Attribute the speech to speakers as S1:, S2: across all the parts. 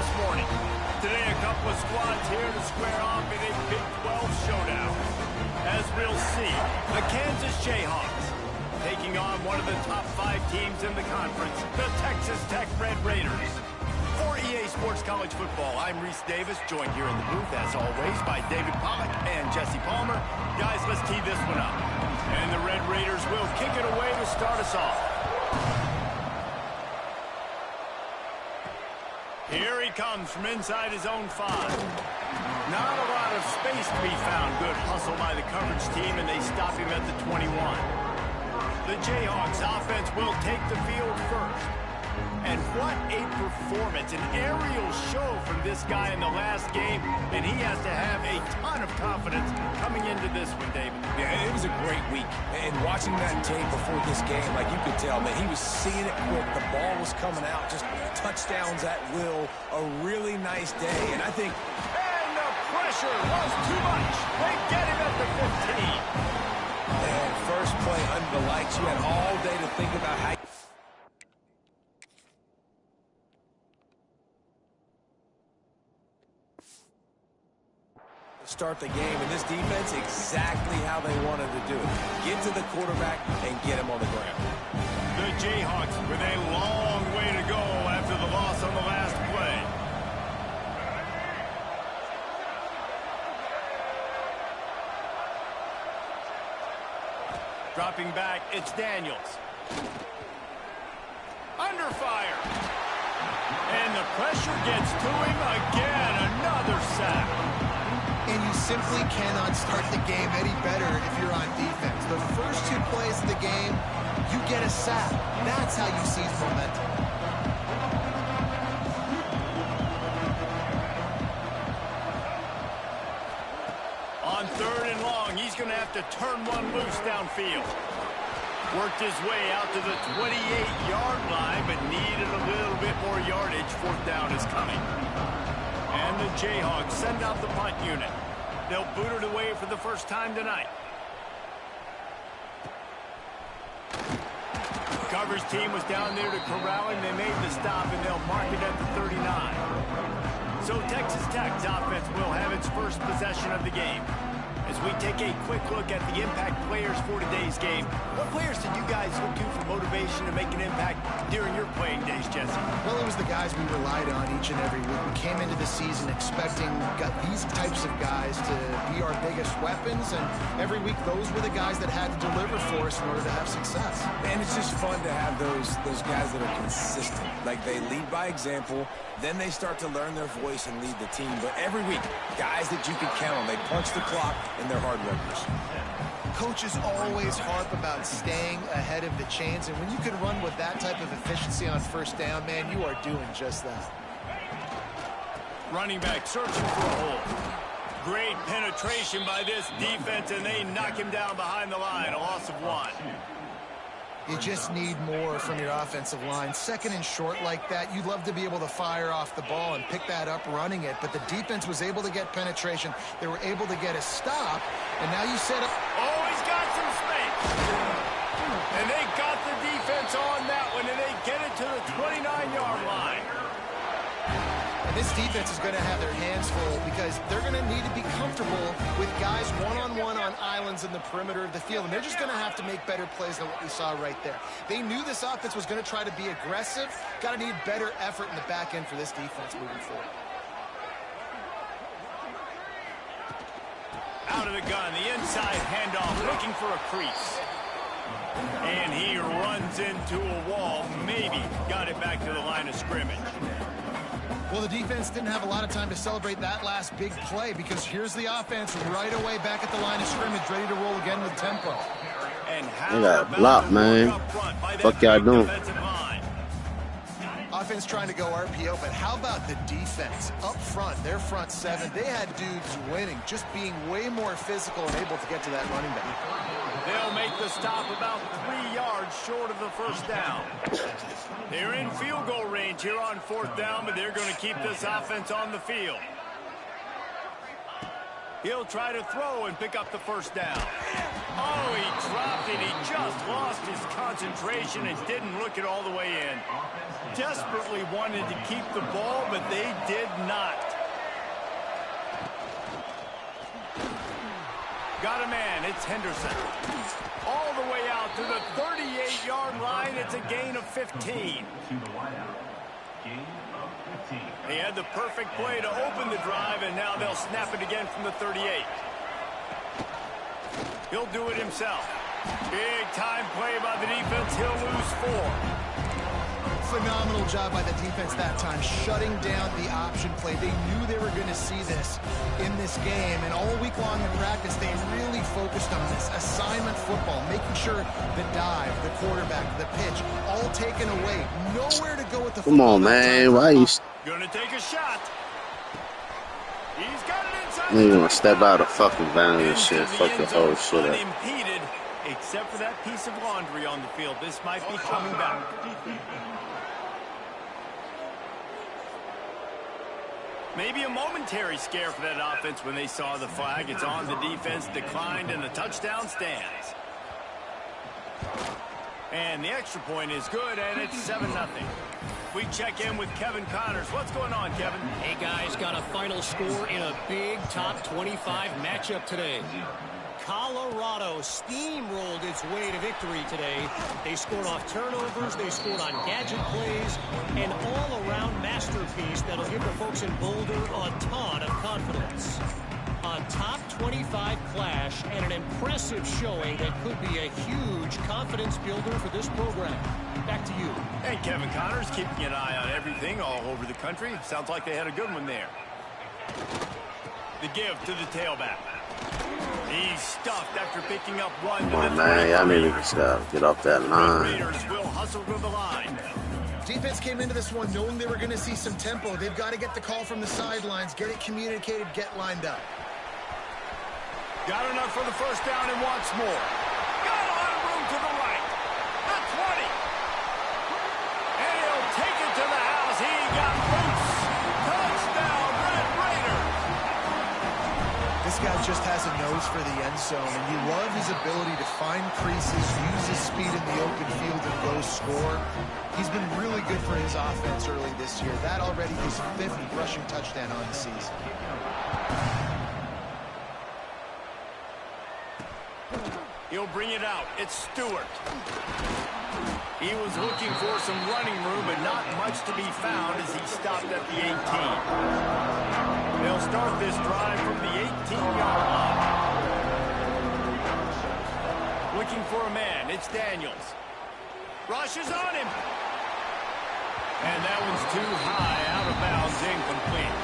S1: this morning. Today, a couple of squads here to square off in a Big 12 showdown. As we'll see, the Kansas Jayhawks taking on one of the top 5 teams in the conference, the Texas Tech Red Raiders. For EA Sports College Football, I'm Reese Davis, joined here in the booth, as always, by David Pollack and Jesse Palmer. Guys, let's tee this one up. And the Red Raiders will kick it away to start us off. Here he comes from inside his own 5. Not a lot of space to be found. Good hustle by the coverage team, and they stop him at the 21. The Jayhawks offense will take the field first. And what a performance, an aerial show from this guy in the last game, and he has to have a ton of confidence coming into this one, David.
S2: Yeah, it was a great week. And watching that tape before this game, like you could tell, man, he was seeing it quick. The ball was coming out, just touchdowns at will. A really nice day, and I think...
S1: And the pressure was too much. They get him at the 15.
S2: And first play under the lights. You had all day to think about how... start the game, and this defense exactly how they wanted to do it. Get to the quarterback and get him on the ground.
S1: The Jayhawks with a long way to go after the loss on the last play. Dropping back, it's Daniels. Under fire. And the pressure gets to him again. Another sack.
S3: And you simply cannot start the game any better if you're on defense. The first 2 plays of the game, you get a sack. That's how you seize momentum.
S1: On 3rd and long, he's going to have to turn one loose downfield. Worked his way out to the 28-yard line, but needed a little bit more yardage. 4th down is coming. And the Jayhawks send out the punt unit. They'll boot it away for the first time tonight. The coverage team was down there to corral him. They made the stop, and they'll mark it at the 39. So Texas Tech's offense will have its first possession of the game. As we take a quick look at the impact players for today's game, what players did you guys look to for motivation to make an impact during your playing days, Jesse?
S3: Well, it was the guys we relied on each and every week. We came into the season expecting these types of guys to be our biggest weapons, and every week those were the guys that had to deliver for us in order to have success.
S2: And it's just fun to have those guys that are consistent. Like, they lead by example, then they start to learn their voice and lead the team. But every week, guys that you can count on, they punch the clock, and they're hard workers.
S3: Coaches always harp about staying ahead of the chains, and when you can run with that type of efficiency on 1st down, man, you are doing just that.
S1: Running back searching for a hole. Great penetration by this defense, and they knock him down behind the line. A loss of 1.
S3: You just need more from your offensive line. 2nd and short like that, you'd love to be able to fire off the ball and pick that up running it, but the defense was able to get penetration. They were able to get a stop, and now you set up...
S1: Oh, he's got some space. And they got the defense on that one, and they get it to the 29-yard line.
S3: And this defense is going to have their hands full because they're going to need to be comfortable with guys one-on-one on islands in the perimeter of the field. And they're just going to have to make better plays than what we saw right there. They knew this offense was going to try to be aggressive. Got to need better effort in the back end for this defense moving forward.
S1: Out of the gun, the inside handoff, looking for a crease. And he runs into a wall. Maybe got it back to the line of scrimmage.
S3: Well, the defense didn't have a lot of time to celebrate that last big play because here's the offense right away back at the line of scrimmage, ready to roll again with tempo.
S1: And
S4: they got blocked, man. Fuck y'all doing?
S3: Offense trying to go RPO, but how about the defense up front? Their front 7, they had dudes winning, just being way more physical and able to get to that running back.
S1: They'll make the stop about 3 yards short of the 1st down. They're in field goal range here on 4th down, but they're going to keep this offense on the field. He'll try to throw and pick up the 1st down. Oh, he dropped it. He just lost his concentration and didn't look it all the way in. desperately wanted to keep the ball, but they did not. Got a man. It's Henderson. All the way out to the 38-yard line. It's a gain of 15. They had the perfect play to open the drive, and now they'll snap it again from the 38. He'll do it himself. Big-time play by the defense. He'll lose 4.
S3: Phenomenal job by the defense that time, shutting down the option play. They knew they were going to see this in this game, and all week long in practice, they really focused on this assignment football, making sure the dive, the quarterback, the pitch, all taken away. Nowhere to go with the football.
S4: Come on, man. Why you...
S1: Gonna take a shot. He's got it inside.
S4: You gonna step out of fucking bounds and shit. Fuck the whole shit up.
S1: Unimpeded, except for that piece of laundry on the field. This might be coming back. Maybe a momentary scare for that offense when they saw the flag. It's on. The defense declined and the touchdown stands. And the extra point is good, and it's 7-0. We check in with Kevin Connors. What's going on, Kevin?
S5: Hey, guys, got a final score in a big top 25 matchup today. Colorado steamrolled its way to victory today. They scored off turnovers, they scored on gadget plays, an all-around masterpiece that'll give the folks in Boulder a ton of confidence. A top 25 clash and an impressive showing that could be a huge confidence builder for this program. Back to you.
S1: And Kevin Connors keeping an eye on everything all over the country. Sounds like they had a good one there. The give to the tailback. He's stuffed after picking up one.
S4: Come on, man. Y'all need to get off that line.
S1: Raiders will hustle to the line.
S3: Defense came into this one knowing they were going to see some tempo. They've got to get the call from the sidelines, get it communicated, get lined up.
S1: Got enough for the first down and wants more. Got a lot of room to the right. The 20. And he'll take it to the house. He got loose. Touchdown, Red Raider.
S3: This guy just has a nose for the end zone, and you love his ability to find creases, use his speed in the open field, and go score. He's been really good for his offense early this year. That already his 5th rushing touchdown on the season.
S1: He'll bring it out. It's Stewart. He was looking for some running room, but not much to be found as he stopped at the 18. They'll start this drive from the 18-yard line. Looking for a man. It's Daniels. Rush is on him. And that one's too high, out of bounds, incomplete.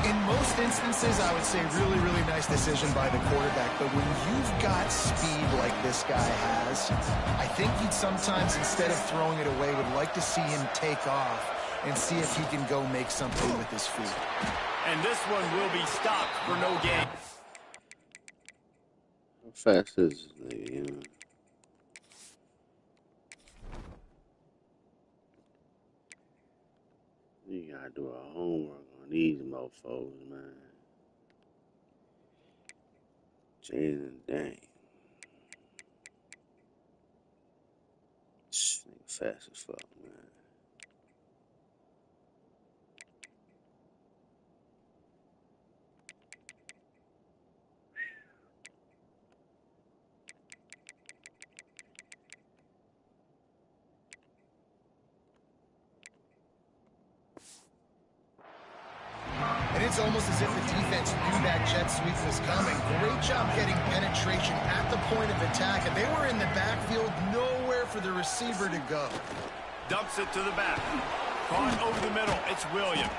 S3: In most instances, I would say really, really nice decision by the quarterback. But when you've got speed like this guy has, I think you'd sometimes, instead of throwing it away, would like to see him take off and see if he can go make something with his feet.
S1: And this one will be stopped for no gain.
S4: How fast is this nigga, you know? You gotta do our homework on these mofos, man. Jaden Dane. This nigga fast as fuck, man.
S3: And it's almost as if the defense knew that jet sweep was coming. Great job getting penetration at the point of attack. And they were in the backfield, nowhere for the receiver to go.
S1: Dumps it to the back. Caught over the middle. It's Williams.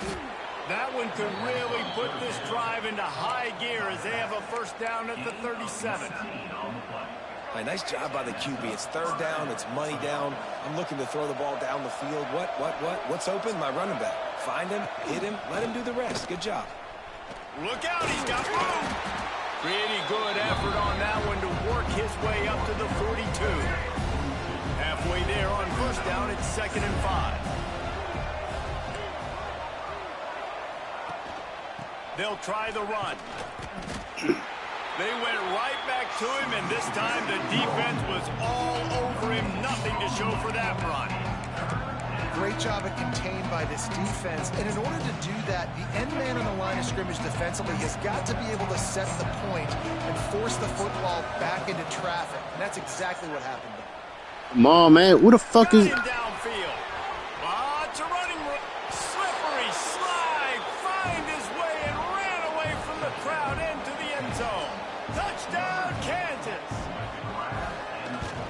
S1: That one could really put this drive into high gear as they have a first down at the 37.
S2: Nice job by the QB. It's 3rd down. It's money down. I'm looking to throw the ball down the field. What's open? My running back. Find him, hit him, let him do the rest. Good job.
S1: Look out, he's got room. Pretty good effort on that one to work his way up to the 42. Halfway there on first down, it's 2nd and 5. They'll try the run. They went right back to him, and this time the defense was all over him. Nothing to show for that run.
S3: great job of contained by this defense. And in order to do that, the end man on the line of scrimmage defensively has got to be able to set the point and force the football back into traffic. And that's exactly what happened there.
S4: Come on, man. Who the fuck is...
S1: downfield. It's a running slippery slide. Find his way and ran away from the crowd into the end zone. Touchdown, Kansas.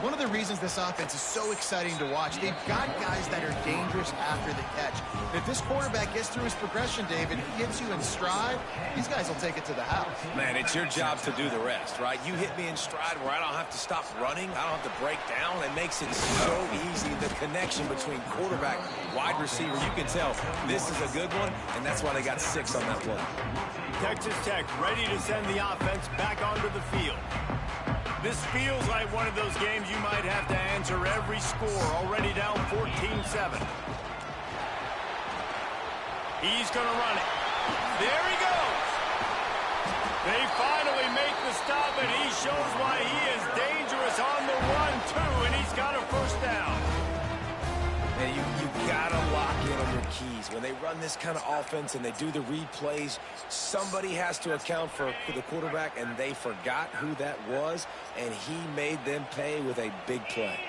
S3: One of the reasons this offense is so exciting to watch, they've got guys that are dangerous after the catch. If this quarterback gets through his progression, David, he gets you in stride, these guys will take it to the house.
S2: Man, it's your job to do the rest, right? You hit me in stride where I don't have to stop running. I don't have to break down. It makes it so easy. The connection between quarterback, wide receiver, you can tell this is a good one, and that's why they got 6 on that play.
S1: Texas Tech ready to send the offense back onto the field. This feels like one of those games you might have to answer every score, already down 14-7. He's going to run it. There he goes. They finally make the stop, and he shows why he is dangerous on the run, too, and he's got a first down.
S2: And you got to lock in on your keys. When they run this kind of offense and they do the read plays, somebody has to account for the quarterback, and they forgot who that was, and he made them pay with a big play.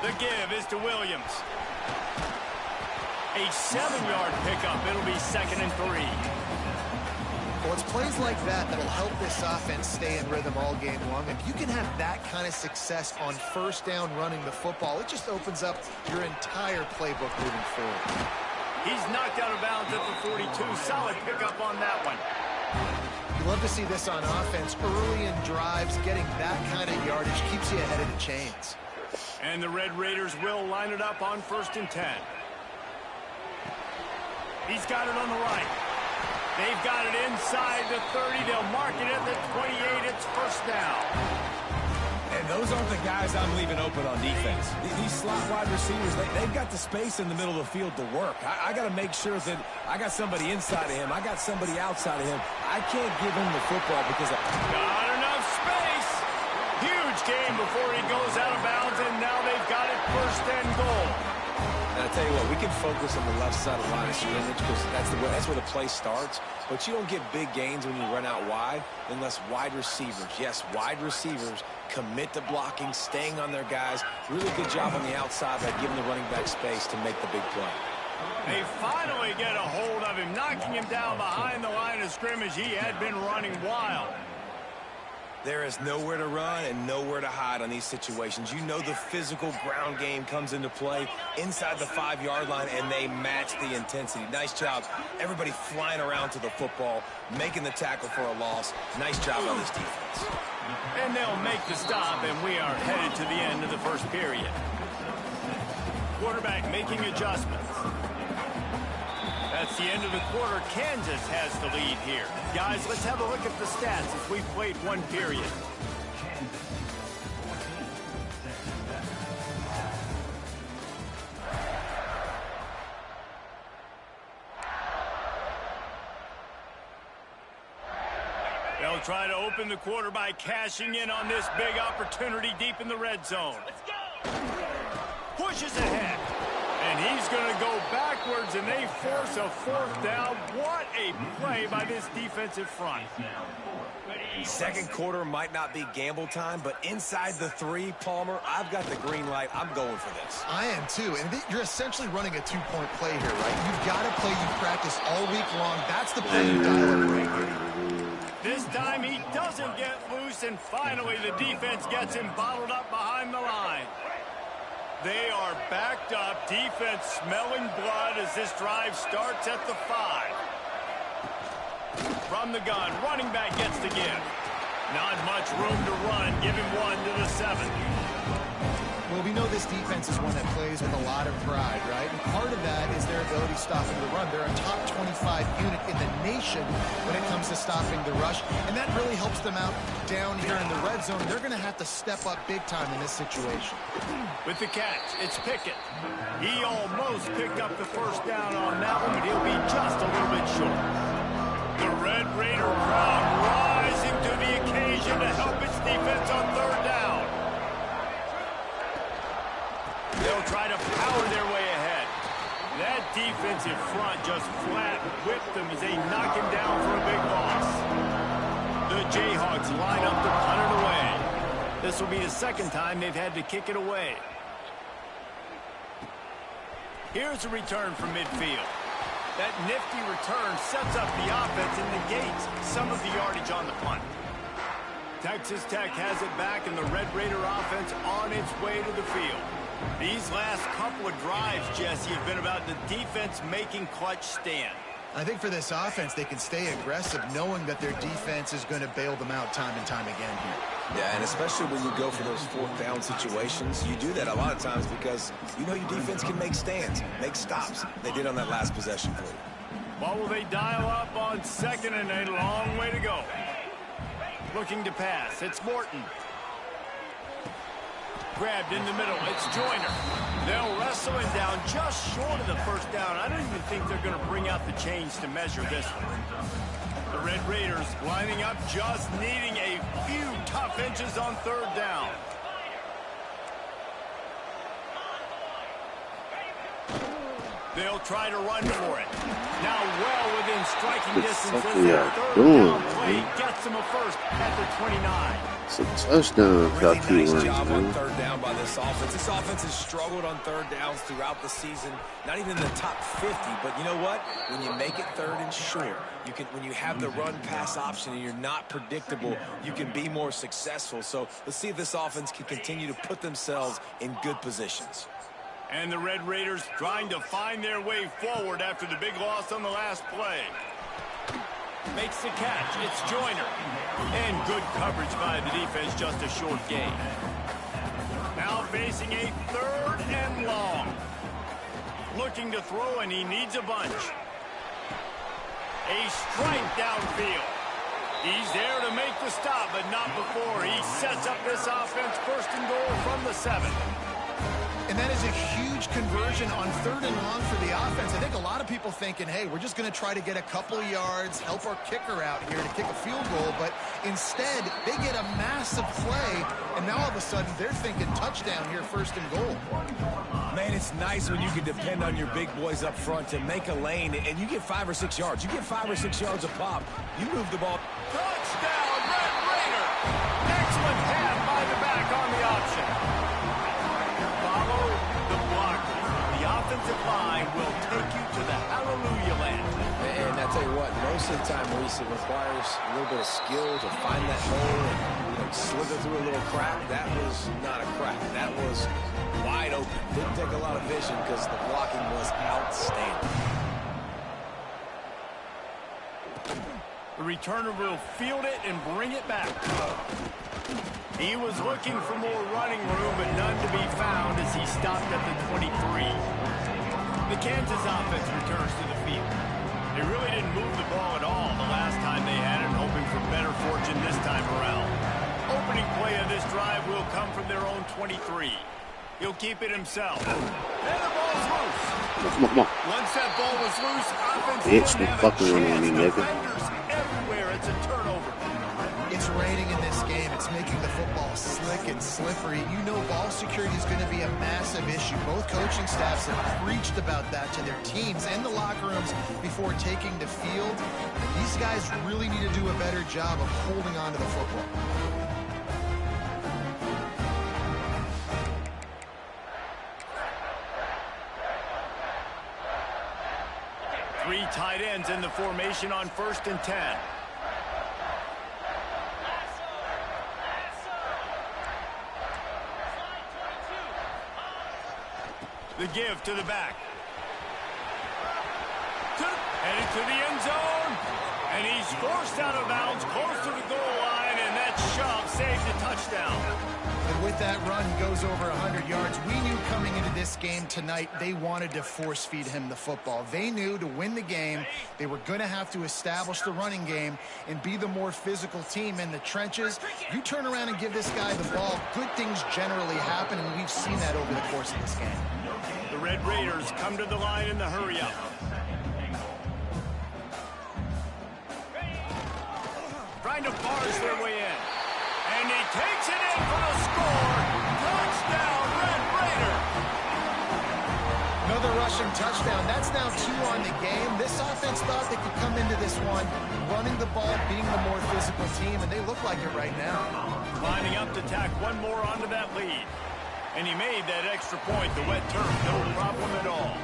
S1: The give is to Williams. A 7-yard pickup. It'll be 2nd and 3.
S3: Well, it's plays like that that'll help this offense stay in rhythm all game long. If you can have that kind of success on first down running the football, it just opens up your entire playbook moving forward.
S1: He's knocked out of bounds at the 42. Solid pickup on that one.
S3: You love to see this on offense. Early in drives, getting that kind of yardage keeps you ahead of the chains.
S1: And the Red Raiders will line it up on 1st and 10. He's got it on the right. They've got it inside the 30. They'll mark it at the 28. It's first down.
S2: And those aren't the guys I'm leaving open on defense. These slot wide receivers, they've got the space in the middle of the field to work. I got to make sure that I got somebody inside of him. I got somebody outside of him. I can't give him the football because
S1: got enough space. Huge game before he goes out of bounds, and now they've got it 1st and goal.
S2: And I tell you what, we can focus on the left side of the line of scrimmage because that's where the play starts. But you don't get big gains when you run out wide unless wide receivers, yes, wide receivers commit to blocking, staying on their guys. Really good job on the outside by giving the running back space to make the big play.
S1: They finally get a hold of him, knocking him down behind the line of scrimmage. He had been running wild.
S2: There is nowhere to run and nowhere to hide on these situations. You know the physical ground game comes into play inside the 5-yard line, and they match the intensity. Nice job. Everybody flying around to the football, making the tackle for a loss. Nice job on this defense.
S1: And they'll make the stop, and we are headed to the end of the first period. Quarterback making adjustments. That's the end of the quarter. Kansas has the lead here. Guys, let's have a look at the stats as we've played one period. They'll try to open the quarter by cashing in on this big opportunity deep in the red zone. Let's go! Pushes ahead. And he's going to go backwards, and they force a 4th down. What a play by this defensive front.
S2: Second quarter might not be gamble time, but inside the 3, Palmer, I've got the green light. I'm going for this.
S3: I am too, and you're essentially running a 2-point play here, right? You've got a play you practice all week long. That's the play you dial up right here.
S1: This time he doesn't get loose, and finally the defense gets him bottled up behind the line. They are backed up, defense smelling blood as this drive starts at the 5. From the gun, running back gets the give. Not much room to run, give him 1 to the 7.
S3: Well, we know this defense is one that plays with a lot of pride, right? And part of that is their ability stopping the run. They're a top 25 unit in the nation when it comes to stopping the rush, and that really helps them out down here in the red zone. They're going to have to step up big time in this situation.
S1: With the catch, it's Pickett. He almost picked up the first down on that one, but he'll be just a little bit short. The Red Raider crowd rising to the occasion to help its defense on 3rd down. try to power their way ahead. That defensive front just flat whipped them as they knock him down for a big loss. The Jayhawks line up to punt it away. This will be the second time they've had to kick it away. Here's a return from midfield. That nifty return sets up the offense and negates some of the yardage on the punt. Texas Tech has it back, and the Red Raider offense on its way to the field. These last couple of drives, Jesse, have been about the defense making clutch stand.
S3: I think for this offense, they can stay aggressive knowing that their defense is going to bail them out time and time again here.
S2: Yeah, and especially when you go for those fourth down situations, you do that a lot of times because you know your defense can make stands, make stops. They did on that last possession for you.
S1: What will they dial up on second and a long way to go? Looking to pass. It's Morton. Grabbed in the middle. It's Joyner. They'll wrestle him down just short of the first down. I don't even think they're going to bring out the chains to measure this one. The Red Raiders lining up, just needing a few tough inches on third down. They'll try to run for it. Now well within striking distance as their third down play gets them a first at the 29.
S4: It's a touchdown.
S2: Really nice job on third down by this offense. This offense has struggled on third downs throughout the season. Not even in the top 50, but you know what? When you make it third and short, you can. When you have the run-pass option and you're not predictable, you can be more successful. So let's see if this offense can continue to put themselves in good positions.
S1: And the Red Raiders trying to find their way forward after the big loss on the last play. Makes the catch. It's Joyner. And good coverage by the defense, just a short gain. Now facing a third and long. Looking to throw, and he needs a bunch. A strike downfield. He's there to make the stop, but not before he sets up this offense first and goal from the 7.
S3: And that is a huge conversion on third and long for the offense. I think a lot of people thinking, hey, we're just going to try to get a couple of yards, help our kicker out here to kick a field goal. But instead, they get a massive play, and now all of a sudden they're thinking touchdown here, first and goal.
S2: Man, it's nice when you can depend on your big boys up front to make a lane, and you get 5 or 6 yards. You get 5 or 6 yards a pop. You move the ball.
S1: Touchdown, Red Raider! Excellent hand by the back on the option. Offensive line will take you to the hallelujah land.
S2: And I tell you what, most of the time, Reese, it requires a little bit of skill to find that hole and slither through a little crack. That was not a crack. That was wide open. Didn't take a lot of vision because the blocking was outstanding.
S1: The returner will field it and bring it back. He was looking for more running room, but none to be found as he stopped at the 23. The Kansas offense returns to the field. They really didn't move the ball at all the last time they had it, hoping for better fortune this time around. Opening play of this drive will come from their own 23. He'll keep it himself. And the ball's loose.
S4: Come on.
S1: Once that ball was loose, offense
S4: Bitch,
S1: didn't have a
S4: fucking run on me,
S1: chance.
S4: nigga.
S1: Defenders everywhere. It's a turnover.
S3: It's raining in this game. It's making the football slick and slippery. You know ball security is going to be a massive issue. Both coaching staffs have preached about that to their teams and the locker rooms before taking the field. And these guys really need to do a better job of holding on to the football.
S1: Three tight ends in the formation on 1st and 10. The give to the back. Headed to the end zone. And he's forced out of bounds close to the goal line, and that shove saved a touchdown.
S3: And with that run, he goes over 100 yards. We knew coming into this game tonight, they wanted to force feed him the football. They knew to win the game, they were going to have to establish the running game and be the more physical team in the trenches. You turn around and give this guy the ball, good things generally happen, and we've seen that over the course of this game.
S1: The Red Raiders come to the line in the hurry-up. Trying to barge their way in. And he takes it in for the score. Touchdown, Red Raider.
S3: Another rushing touchdown. That's now 2 on the game. This offense thought they could come into this one running the ball, being the more physical team, and they look like it right now.
S1: Lining up to tack one more onto that lead. And he made that extra point. The wet turf, no problem at all.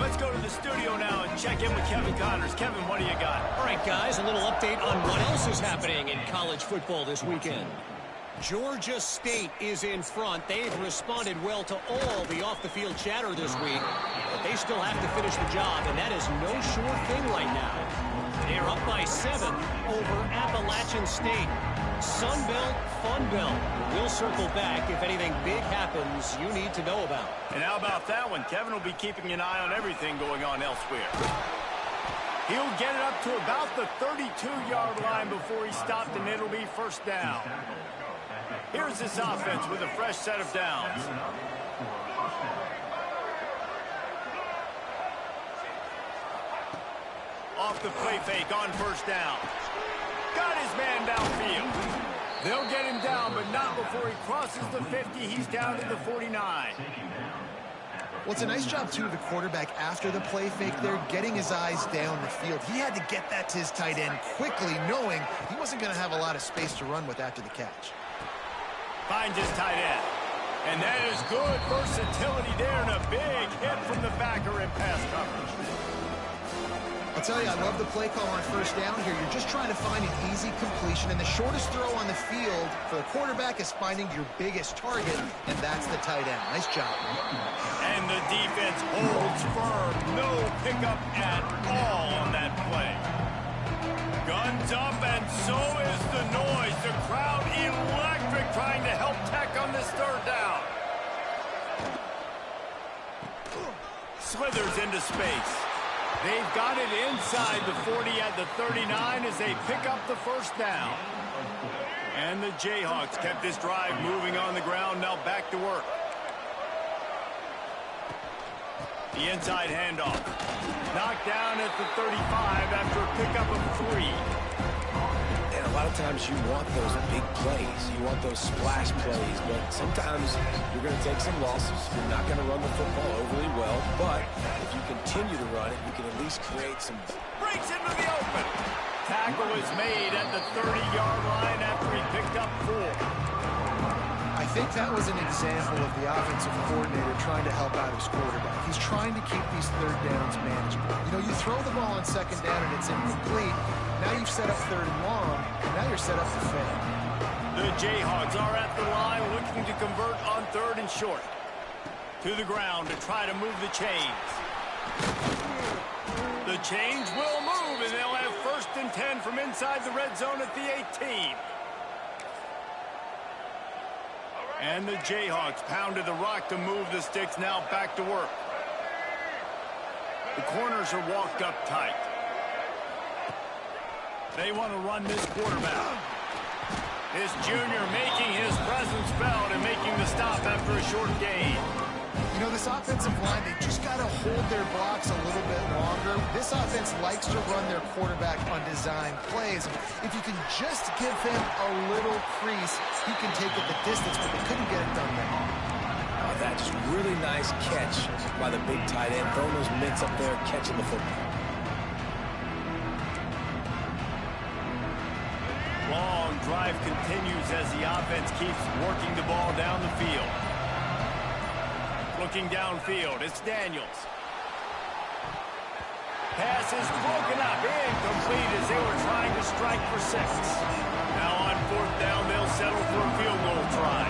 S1: Let's go to the studio now and check in with Kevin Connors. Kevin, what do you got?
S5: All right, guys, a little update on what else is happening in college football this weekend. Georgia State is in front. They've responded well to all the off-the-field chatter this week, but they still have to finish the job, and that is no sure thing right now. They are up by 7 over Appalachian State. Sun Belt, Fun Belt. We'll circle back if anything big happens you need to know about.
S1: And how about that one? Kevin will be keeping an eye on everything going on elsewhere. He'll get it up to about the 32-yard line before he's stopped, and it'll be first down. Here's this offense with a fresh set of downs. Off the play fake on first down. Got his man downfield. They'll get him down, but not before he crosses the 50. He's down to the 49.
S3: Well, it's a nice job, too, of the quarterback after the play fake there, getting his eyes down the field. He had to get that to his tight end quickly, knowing he wasn't going to have a lot of space to run with after the catch.
S1: Finds his tight end. And that is good versatility there, and a big hit from the backer in pass coverage.
S3: I'll tell you, I love the play call on first down here. You're just trying to find an easy completion, and the shortest throw on the field for the quarterback is finding your biggest target, and that's the tight end. Nice job.
S1: And the defense holds firm. No pickup at all on that play. Guns up, and so is the noise. The crowd electric, trying to help Tech on this third down. Slithers into space. They've got it inside the 40 at the 39 as they pick up the first down. And the Jayhawks kept this drive moving on the ground, now back to work. The inside handoff. Knocked down at the 35 after a pickup of 3.
S2: And a lot of times you want those big plays. You want those splash plays. But sometimes you're going to take some losses. You're not going to run the football overly well. But if you continue to run it, you can at least create some...
S1: Breaks into the open. Tackle is made at the 30-yard line after he picked up 4.
S3: I think that was an example of the offensive coordinator trying to help out his quarterback. He's trying to keep these third downs manageable. You know, you throw the ball on second down and it's incomplete. Now you've set up third and long, and now you're set up to fail.
S1: The Jayhawks are at the line looking to convert on third and short. To the ground to try to move the chains. The chains will move, and they'll have first and 10 from inside the red zone at the 18. And the Jayhawks pounded the rock to move the sticks, now back to work. The corners are walked up tight. They want to run this quarterback. This junior making his presence felt and making the stop after a short gain.
S3: You know, this offensive line, they just got to hold their blocks a little bit longer. This offense likes to run their quarterback on design plays. If you can just give him a little crease, he can take it the distance, but they couldn't get it done there.
S2: Oh, that's just really nice catch by the big tight end. Throwing those mitts up there, catching the football.
S1: Long drive continues as the offense keeps working the ball down the field. Looking downfield, it's Daniels. Pass is broken up, incomplete as they were trying to strike for 6. Now on fourth down, they'll settle for a field goal try.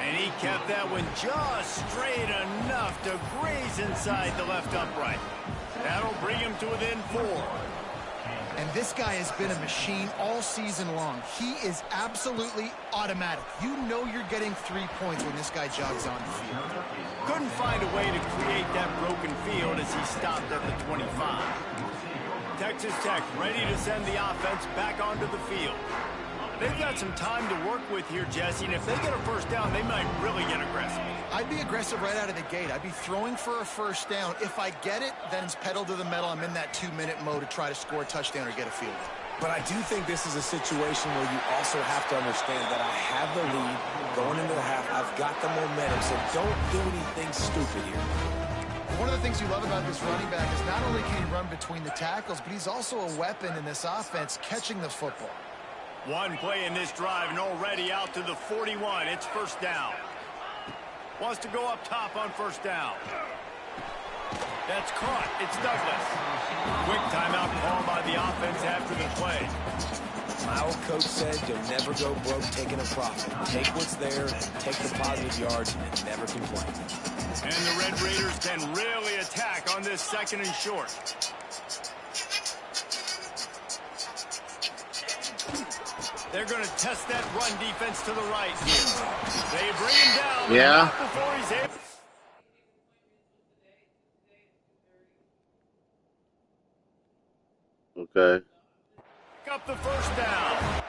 S1: And he kept that one just straight enough to graze inside the left upright. That'll bring him to within 4.
S3: And this guy has been a machine all season long. He is absolutely automatic. You know you're getting 3 points when this guy jogs on the field.
S1: Couldn't find a way to create that broken field as he stopped at the 25. Texas Tech ready to send the offense back onto the field. They've got some time to work with here, Jesse, and if they get a first down, they might really get aggressive.
S3: I'd be aggressive right out of the gate. I'd be throwing for a first down. If I get it, then it's pedal to the metal. I'm in that 2-minute mode to try to score a touchdown or get a field goal.
S2: But I do think this is a situation where you also have to understand that I have the lead going into the half. I've got the momentum, so don't do anything stupid here.
S3: One of the things you love about this running back is not only can he run between the tackles, but he's also a weapon in this offense, catching the football.
S1: One play in this drive and already out to the 41. It's first down. Wants to go up top on first down. That's caught. It's Douglas. Quick timeout called by the offense after the play.
S2: My old coach said you'll never go broke taking a profit. Take what's there, take the positive yards, and never complain.
S1: And the Red Raiders can really attack on this second and short. They're going to test that run defense to the right here. They bring him down.
S4: Yeah.
S1: Before he's able.
S4: Okay.
S1: Up the first down.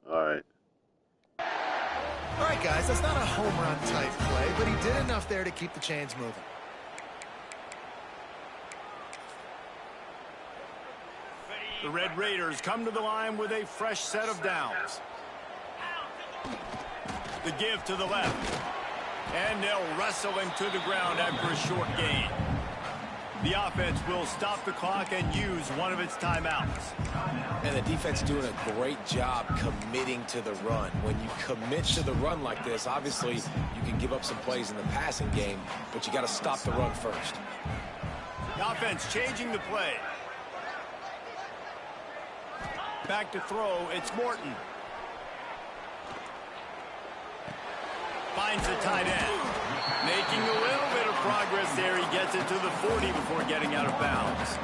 S4: All right.
S3: All right, guys, that's not a home run type play, but he did enough there to keep the chains moving.
S1: The Red Raiders come to the line with a fresh set of downs. The give to the left. And they'll wrestle him to the ground after a short gain. The offense will stop the clock and use one of its timeouts.
S2: And the defense doing a great job committing to the run. When you commit to the run like this, obviously you can give up some plays in the passing game, but you got to stop the run first.
S1: The offense changing the play. Back to throw, it's Morton. Finds the tight end. Making a little bit of progress there. He gets it to the 40 before getting out of bounds.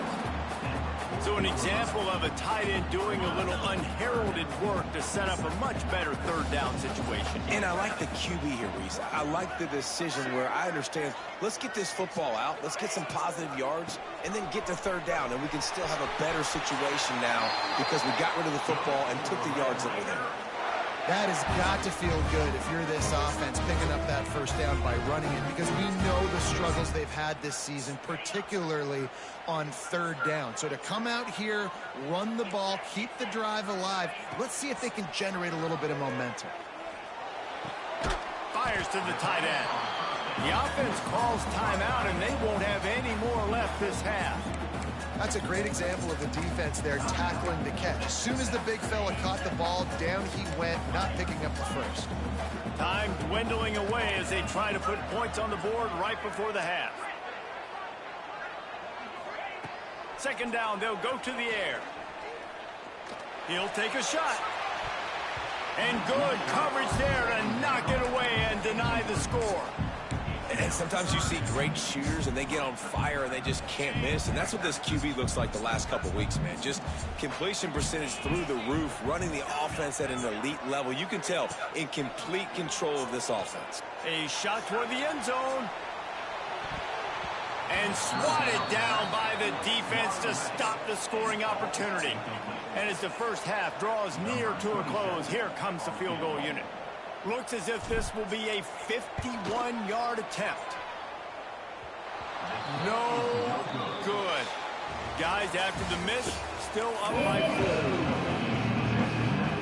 S1: So an example of a tight end doing a little unheralded work to set up a much better third down situation.
S2: And I like the QB here, Reese. I like the decision where I understand, let's get this football out, let's get some positive yards, and then get to third down, and we can still have a better situation now because we got rid of the football and took the yards that were there.
S3: That has got to feel good if you're this offense picking up that first down by running it, because we know the struggles they've had this season, particularly on third down. So to come out here, run the ball, keep the drive alive, let's see if they can generate a little bit of momentum.
S1: Fires to the tight end. The offense calls timeout, and they won't have any more left this half.
S3: That's a great example of the defense there tackling the catch. As soon as the big fella caught the ball, down he went, not picking up the first.
S1: Time dwindling away as they try to put points on the board right before the half. Second down, they'll go to the air. He'll take a shot. And good coverage there to knock it away and deny the score.
S2: And sometimes you see great shooters and they get on fire and they just can't miss. And that's what this QB looks like the last couple weeks, man. Just completion percentage through the roof, running the offense at an elite level. You can tell in complete control of this offense.
S1: A shot toward the end zone. And swatted down by the defense to stop the scoring opportunity. And as the first half draws near to a close, here comes the field goal unit. Looks as if this will be a 51-yard attempt. No good. Guys, after the miss, still up by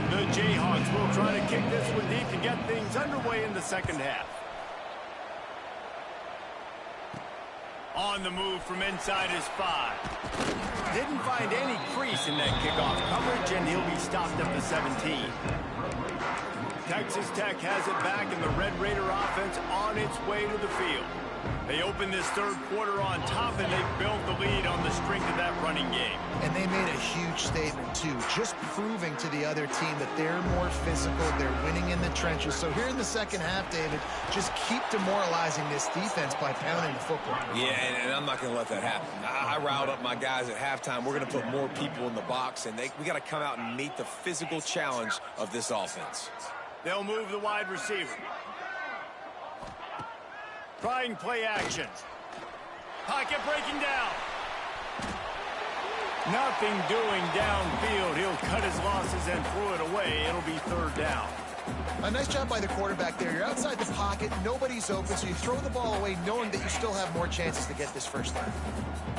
S1: 4. The Jayhawks will try to kick this one deep to get things underway in the second half. On the move from inside his 5. Didn't find any crease in that kickoff coverage, and he'll be stopped at the 17. Texas Tech has it back, and the Red Raider offense on its way to the field. They open this third quarter on top, and they built the lead on the strength of that running game.
S3: And they made a huge statement, too, just proving to the other team that they're more physical, they're winning in the trenches. So here in the second half, David, just keep demoralizing this defense by pounding the football.
S2: Yeah, and I'm not going to let that happen. I riled up my guys at halftime. We're going to put more people in the box, and we got to come out and meet the physical challenge of this offense.
S1: They'll move the wide receiver. Trying play action. Pocket breaking down. Nothing doing downfield. He'll cut his losses and throw it away. It'll be third down.
S3: A nice job by the quarterback there. You're outside the pocket, nobody's open, so you throw the ball away knowing that you still have more chances to get this first down.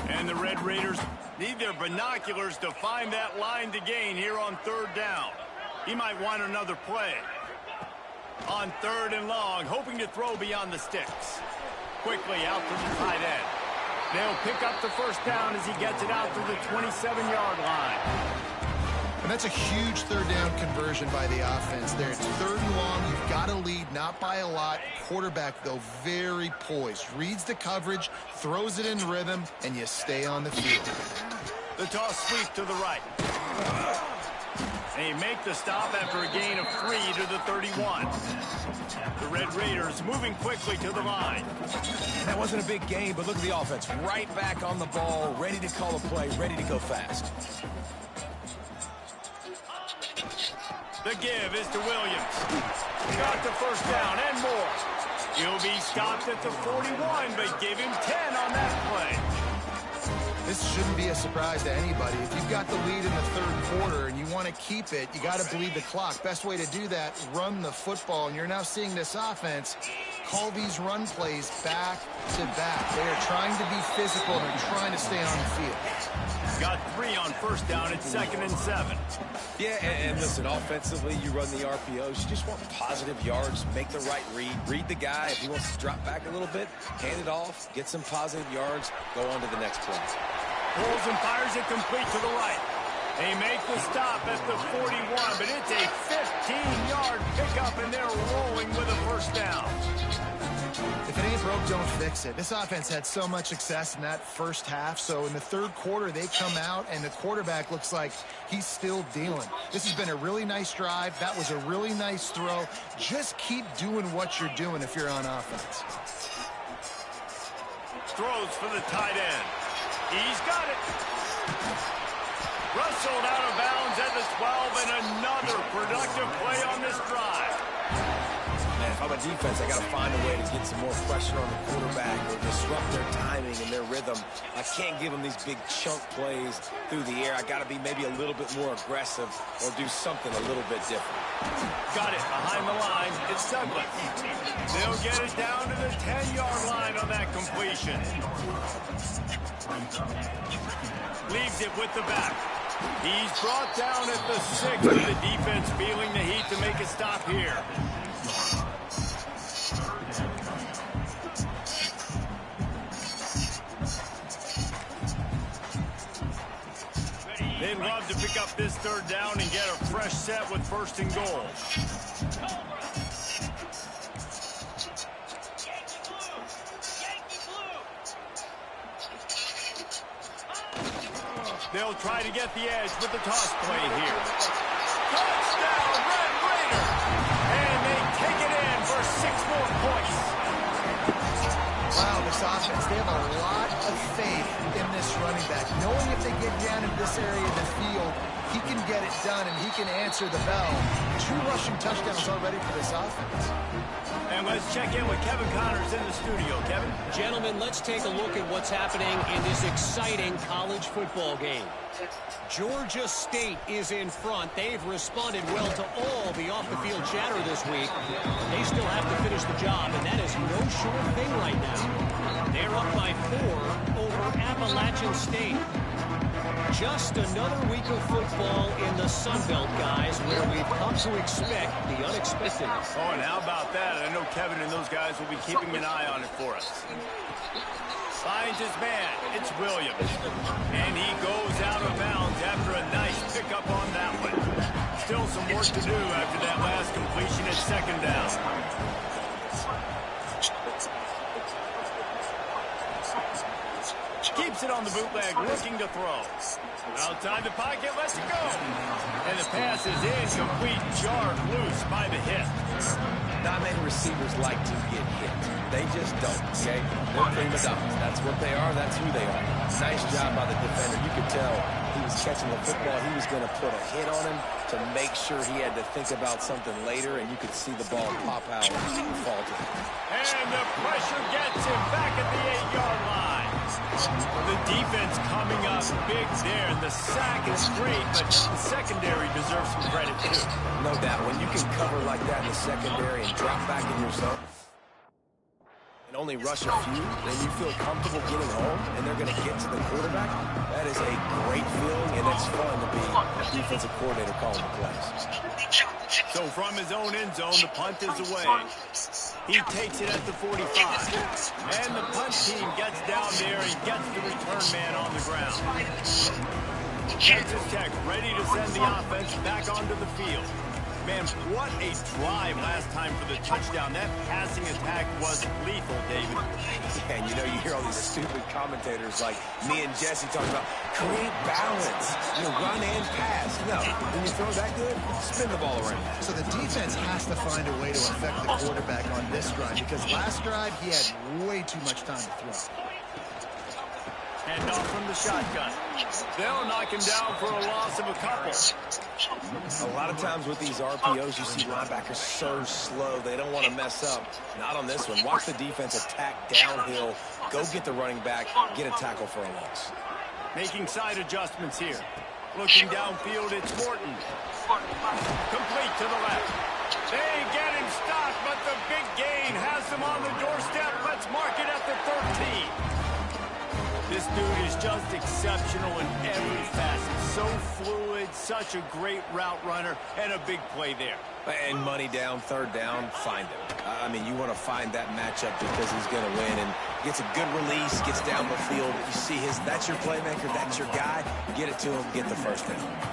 S1: And the Red Raiders need their binoculars to find that line to gain here on third down. He might want another play. On third and long, hoping to throw beyond the sticks. Quickly out to the tight end. They'll pick up the first down as he gets it out to the 27-yard line.
S3: And that's a huge third down conversion by the offense there. It's third and long. You've got to lead, not by a lot. Quarterback, though, very poised. Reads the coverage, throws it in rhythm, and you stay on the field.
S1: The toss sweep to the right. And he make the stop after a gain of 3 to the 31. The Red Raiders moving quickly to the line.
S2: That wasn't a big gain, but look at the offense. Right back on the ball, ready to call a play, ready to go fast.
S1: The give is to Williams. Got the first down and more. He'll be stopped at the 41, but give him 10 on that play.
S3: This shouldn't be a surprise to anybody. If you've got the lead in the third quarter and you want to keep it, you got to bleed the clock. Best way to do that, run the football. And you're now seeing this offense call these run plays back to back. They are trying to be physical and they're trying to stay on the field.
S1: Got 3 on first down at 2nd and 7.
S2: Yeah, and listen, offensively, you run the RPOs. You just want positive yards, make the right read the guy. If he wants to drop back a little bit, hand it off, get some positive yards, go on to the next play.
S1: Pulls and fires it complete to the right. They make the stop at the 41, but it's a 15-yard pickup, and they're rolling with a first down.
S3: If it ain't broke, don't fix it. This offense had so much success in that first half, so in the third quarter, they come out, and the quarterback looks like he's still dealing. This has been a really nice drive. That was a really nice throw. Just keep doing what you're doing if you're on offense.
S1: Throws for the tight end. He's got it. Rustled out of bounds at the 12, and another productive play on this drive.
S2: Man, if I'm a defense, I got to find a way to get some more pressure on the quarterback or disrupt their timing and their rhythm. I can't give them these big chunk plays through the air. I got to be maybe a little bit more aggressive or do something a little bit different.
S1: Got it behind the line. It's Douglas. They'll get it down to the 10-yard line on that completion. Leaves it with the back. He's brought down at the 6 with the defense feeling the heat to make a stop here. They'd love to pick up this third down and get a fresh set with 1st and goal. They'll try to get the edge with the toss play here. Touchdown, Red Raider! And they take it in for 6 more points.
S3: Wow, this offense, they have a lot of faith in this running back. Knowing if they get down in this area of the field, he can get it done and he can answer the bell. 2 rushing touchdowns already for this offense.
S1: And let's check in with Kevin Connors in the studio. Kevin?
S5: Gentlemen, let's take a look at what's happening in this exciting college football game. Georgia State is in front. They've responded well to all the off-the-field chatter this week. They still have to finish the job, and that is no sure thing right now. They're up by 4 over Appalachian State. Just another week of football in the Sun Belt, guys, where we've come to expect the unexpected.
S1: Oh, and how about that? I know Kevin and those guys will be keeping an eye on it for us. Finds his man. It's Williams. And he goes out of bounds after a nice pickup on that one. Still some work to do after that last completion at 2nd down. Keeps it on the bootleg, looking to throw. Outside the pocket, lets it go. And the pass is incomplete, jarred loose by the hit.
S2: Not many receivers like to get hit. They just don't, okay? They're prima donnas. That's what they are. That's who they are. Nice job by the defender. You could tell he was catching the football. He was going to put a hit on him to make sure he had to think about something later, and you could see the ball pop out and fall to him.
S1: And the pressure gets him back at the 8-yard line. The Defense coming up big there. The sack is great, but the secondary deserves some credit too.
S2: No doubt. When you can cover like that in the secondary and drop back in your zone and only rush a few, and you feel comfortable getting home, and they're going to get to the quarterback, that is a great feeling, and it's fun to be a defensive coordinator calling the plays.
S1: So from his own end zone, the punt is away. He takes it at the 45. And the punt team gets down there and gets the return man on the ground. Texas Tech ready to send the offense back onto the field. Man, what a drive last time for the touchdown. That passing attack was lethal, David.
S2: And you know, you hear all these stupid commentators like me and Jesse talking about create balance, run and pass. No, when you throw that good, spin the ball around.
S3: So the defense has to find a way to affect the quarterback on this drive, because last drive he had way too much time to throw.
S1: And off from the shotgun. They'll knock him down for a loss of a couple.
S2: A lot of times with these RPOs, you see linebackers so slow, they don't want to mess up. Not on this one. Watch the defense attack downhill, go get the running back, get a tackle for a loss.
S1: Making side adjustments here. Looking downfield, it's Morton. Complete to the left. They get him stopped, but the big gain has him on the doorstep. Let's mark it at the 13. This dude is just exceptional in every facet. So fluid, such a great route runner, and a big play there.
S2: And money down, third down, find him. I mean, you want to find that matchup because he's going to win, and gets a good release, gets down the field. You see that's your playmaker, that's your guy. Get it to him, get the first down.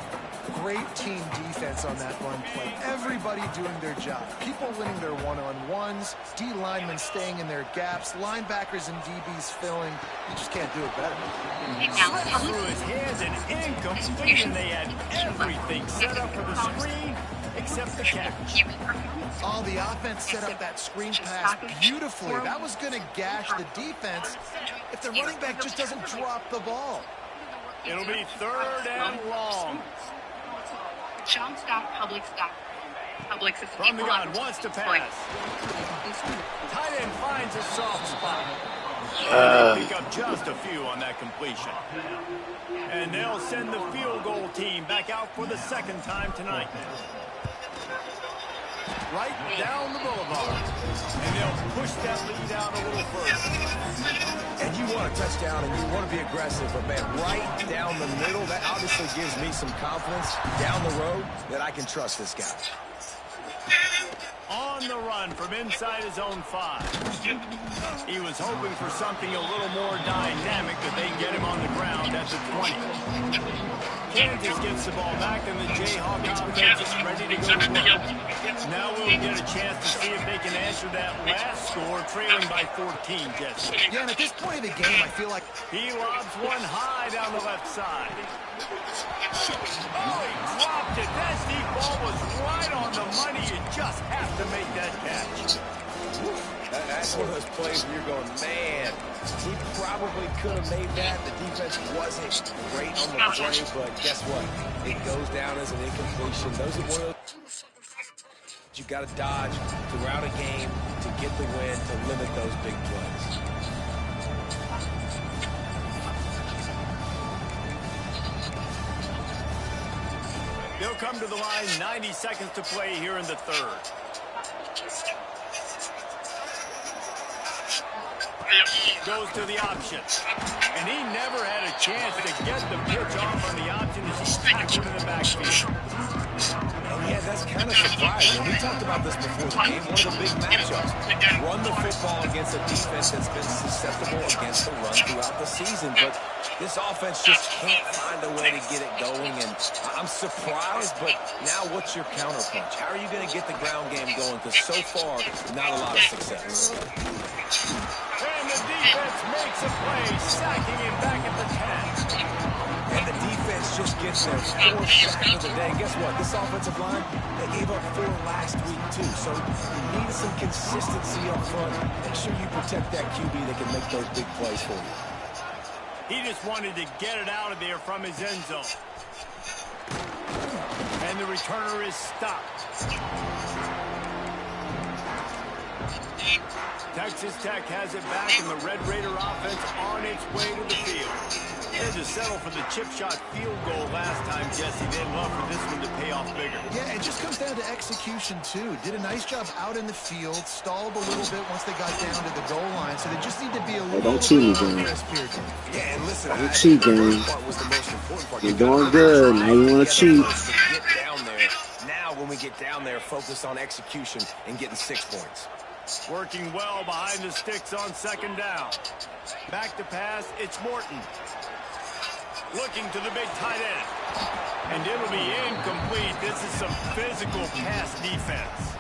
S3: Great team defense on that run play. Everybody doing their job. People winning their one-on-ones, D linemen staying in their gaps, linebackers and DBs filling. You just can't do it better.
S1: Slipped through his hands and incomplete, and they had everything set up for the screen except the catch.
S3: Oh, the offense set up that screen pass beautifully. That was going to gash the defense if the running back just doesn't drop the ball.
S1: It'll be third and long. From the gun, wants to pass. Tight end finds a soft spot. They pick up just a few on that completion. And they'll send the field goal team back out for the second time tonight. Right down the boulevard. And they'll push that lead out a little further.
S2: And you want a touchdown and you want to be aggressive, but man, right down the middle, that obviously gives me some confidence down the road that I can trust this guy.
S1: On the run from inside his own 5. He was hoping for something a little more dynamic, but they get him on the ground at the 20. Kansas gets the ball back, and the Jayhawk offense is ready to go to work. Now we'll get a chance to see if they can answer that last score, trailing by 14, Jesse.
S3: Yeah, and at this point of the game, I feel like
S1: he lobs one high down the left side. Oh, he dropped it. That deep ball was right on the money. You just have to make that catch.
S2: That's one of those plays where you're going, man, he probably could have made that. The defense wasn't great on the play, but guess what? It goes down as an incompletion. Those are one of those you got to dodge throughout a game to get the win, to limit those big plays.
S1: They'll come to the line, 90 seconds to play here in the third. Goes to the option. And he never had a chance to get the pitch off on the option as he's tackled in the backfield.
S2: And yeah, that's kind of surprising. We talked about this before the game. One of the big matchups. Run the football against a defense that's been susceptible against the run throughout the season. But this offense just can't find a way to get it going. And I'm surprised, but now what's your counterpunch? How are you going to get the ground game going? Because so far, not a lot of success.
S1: And the defense makes a play, sacking him back at the 10.
S2: And the defense just gets their 4th sack of the day. Guess what? This offensive line, they gave up 4 last week, too. So you need some consistency up front. Make sure you protect that QB that can make those big plays for you.
S1: He just wanted to get it out of there from his end zone. And the returner is stopped. Texas Tech has it back, and the Red Raider offense on its way to the field. Had to settle for the chip shot field goal last time, Jesse. They'd love for this one to pay off bigger.
S3: Yeah, it just comes down to execution, too. Did a nice job out in the field, stalled a little bit once they got down to the goal line, so they just need to be a little
S6: don't cheat me,
S3: bit
S6: James.
S3: crisp here.
S2: Yeah, and listen,
S6: Don't cheat, James. You're doing good. Now you want to cheat.
S2: Get down there. Now, when we get down there, focus on execution and getting 6 points.
S1: Working well behind the sticks on second down. Back to pass, it's Morton. Looking to the big tight end. And it'll be incomplete. This is some physical pass defense.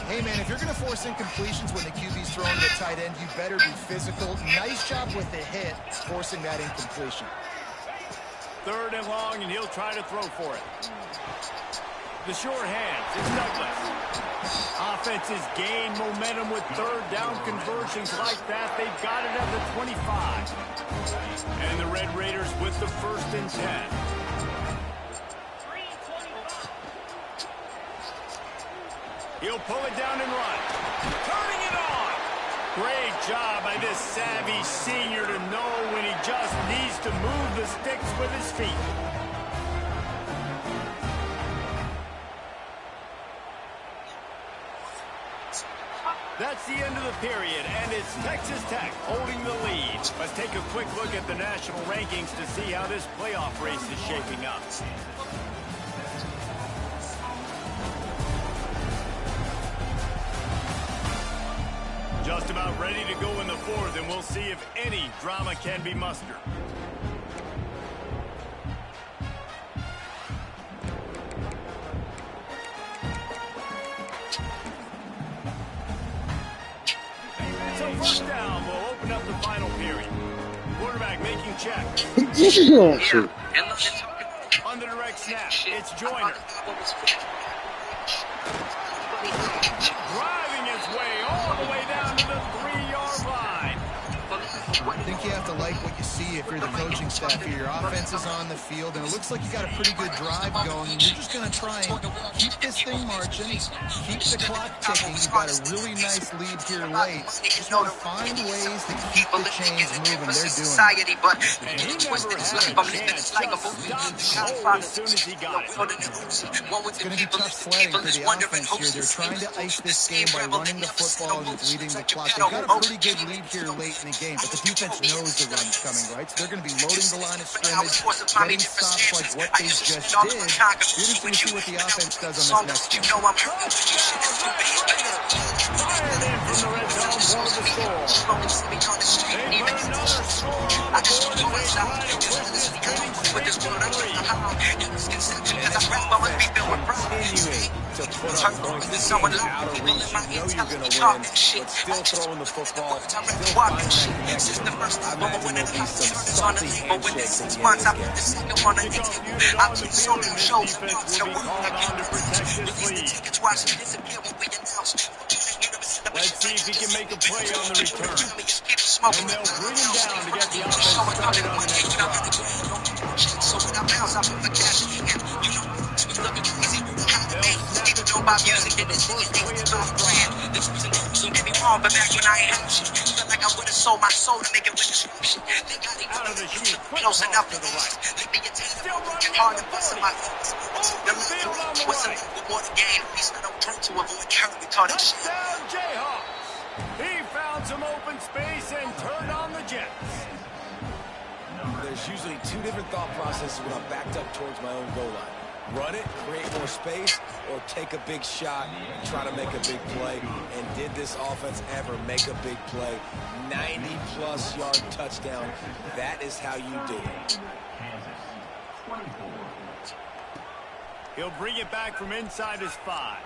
S3: Hey, man, if you're going to force incompletions when the QB's throwing to the tight end, you better be physical. Nice job with the hit, forcing that incompletion.
S1: 3rd and long, and he'll try to throw for it. The short hands, it's Douglas. Offenses gain momentum with 3rd down conversions like that. They've got it at the 25. And the Red Raiders with the 1st and 10. He'll pull it down and run. Turning it on. Great job by this savvy senior to know when he just needs to move the sticks with his feet. That's the end of the period, and it's Texas Tech holding the lead. Let's take a quick look at the national rankings to see how this playoff race is shaping up. Just about ready to go in the 4th, and we'll see if any drama can be mustered. So 1st down will open up the final period. Quarterback making check. On the direct snap, it's Joyner. Driving his way all the way down to the 3-yard line.
S3: I think you have to like what you see if you're the coaching staff here. Your offense is on the field, and it looks like you got a pretty good drive going, and you're just going to try and keep this thing marching, keep the clock ticking. You've got a really nice lead here late. Just want to find ways to keep the chains moving. They're doing it.
S1: And he never had a chance. Just stopped the hole as soon as he got it.
S3: It's going to be tough sledding for the offense here. They're trying to ice this game by running the football and leading the clock. They've got a pretty good lead here late in the game, but the defense knows the run's coming, right? So they're going to be loading the line of scrimmage, getting stops like what they just did. You're just going to see what the offense does on this next game.
S1: Fired in from the red zone for the score. They put another score on the board as they try to push this winning streak to 3.
S2: Continuing to put up points that get out of reach. You know you're going to win, but still throwing the football, still finding that connection. I imagine there'll be some salty handshakes at the end of this game.
S1: Kickoff unit on the field, and this defense will be called on to protect this lead. Let's see if he can make a play on the return. And they'll bring him down to get the offense started on the next drive. Out of the chute, quick toss to the right. Still running on the 40. Open field on the right. Touchdown Jayhawks. He found some open space and turned on the Jets.
S2: There's usually 2 different thought processes when I'm backed up towards my own goal line. Run it, create more space, or take a big shot and try to make a big play. And did this offense ever make a big play? 90-plus yard touchdown. That is how you do it.
S1: He'll bring it back from inside his 5.